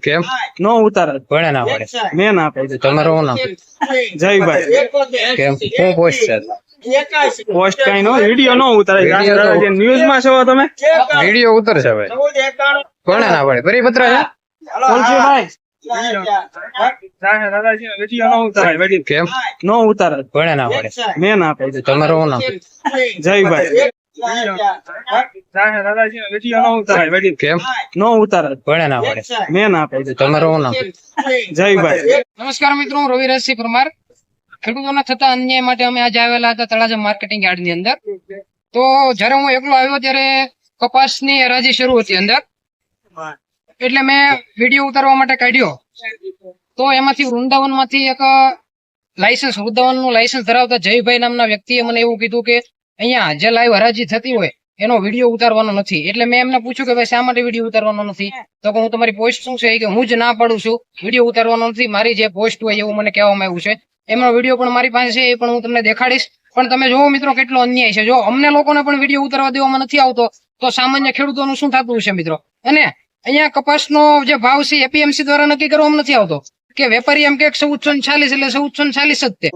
કેમ નો ઉતારે ભણે ના પડે મેં ના પાડી. તમારું શું નામ? જયભાઈ. કેમ શું પોસ્ટ છે? પોસ્ટ કઈ નો વિડીયો નો ઉતારે. વિડીયો તો- ન્યૂઝ માં છો તમે? વિડીયો ઉતરશે ભાઈ. ભણે ના પડે પરિપત્ર છે કોલજીભાઈ કેમ નો ઉતારે ભણે ના પડે મેં ના પાડી. તમારું શું નામ? જયભાઈ. કેમ નો ઉતારે ભણે ના પડે મેં ના પાડી. તમારું શું નામ? જયભાઈ. નમસ્કાર મિત્રો, હું રવિ રસી પરમાર. ખેડૂતોના થતા અન્યાય માટે અમે આજે આવેલા હતા તળાજા માર્કેટિંગ યાર્ડ ની અંદર. તો જયારે હું એકલો આવ્યો ત્યારે કપાસની હરાજી શરૂ હતી અંદર, એટલે મેં વિડીયો ઉતારવા માટે કાઢ્યો. તો એમાંથી વૃંદાવન માંથી એક વૃંદાવન નું લાયસન્સ ધરાવતા જયભાઈ નામના વ્યક્તિએ મને એવું કીધું કે અહીંયા જે લાઈવ હરાજી થતી હોય એનો વિડીયો ઉતારવાનો નથી. એટલે મેં એમને પૂછ્યું કે ભાઈ શા માટે વિડીયો ઉતારવાનો નથી? તો કે હું તમારી પોસ્ટ શું છે કે હું જ ના પાડું છું, વિડીયો ઉતારવાનો નથી, મારી જે પોસ્ટ હોય એવું મને કહેવામાં આવ્યું છે. એમનો વિડીયો પણ મારી પાસે છે, એ પણ હું તમને દેખાડીશ. પણ તમે જોવો મિત્રો કેટલો અન્યાય છે. જો અમને લોકોને પણ વિડીયો ઉતારવા દેવામાં નથી આવતો તો સામાન્ય ખેડૂતોનું શું થતું હશે મિત્રો? અને અહીંયા કપાસનો જે ભાવ છે એપીએમસી દ્વારા નક્કી કરવામાં નથી આવતો કે વેપારી એમ કે 1440 એટલે 1440 જ તે.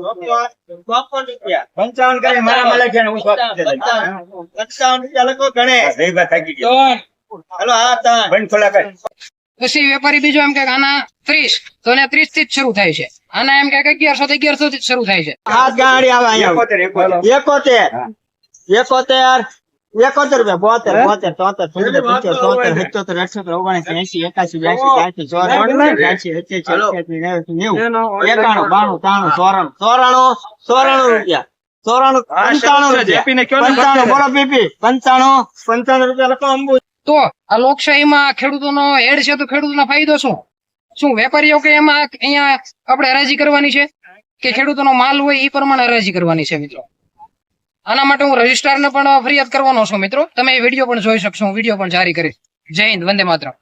55 કરે મારા મળે છે ને હું 55 રૂપિયા લખો ગણે રેબા થાકી ગયો. હાલો આ તા બંધ થોડા કર. પછી વેપારી બીજો એમ કે આના 30, તો એને 30 થી જ શરૂ થાય છે. આના એમ કે 1100 થી 1100 થી જ શરૂ થાય છે. આ ગાડી આવે અહીંયા 71 રૂપિયા 72 73 74 75 77 78 79 80 81 82 83 રૂપિયા 95 બોલો પીપી 95 રૂપિયા લખો અંબુ. તો આ લોકશાહીમાં ખેડૂતોનો હેડ છે તો ખેડૂતોનો ફાયદો શું વેપારીઓ કે એમાં અહીંયા આપણે હરાજી કરવાની છે કે ખેડૂતોનો માલ હોય એ પ્રમાણે હરાજી કરવાની છે મિત્રો? આના માટે હું રજિસ્ટ્રારને પણ ફરિયાદ કરવાનો છું મિત્રો. તમે વિડીયો પણ જોઈ શકશો, હું વિડીયો પણ જારી કરીશ. જય હિન્દ, વંદે માતરમ.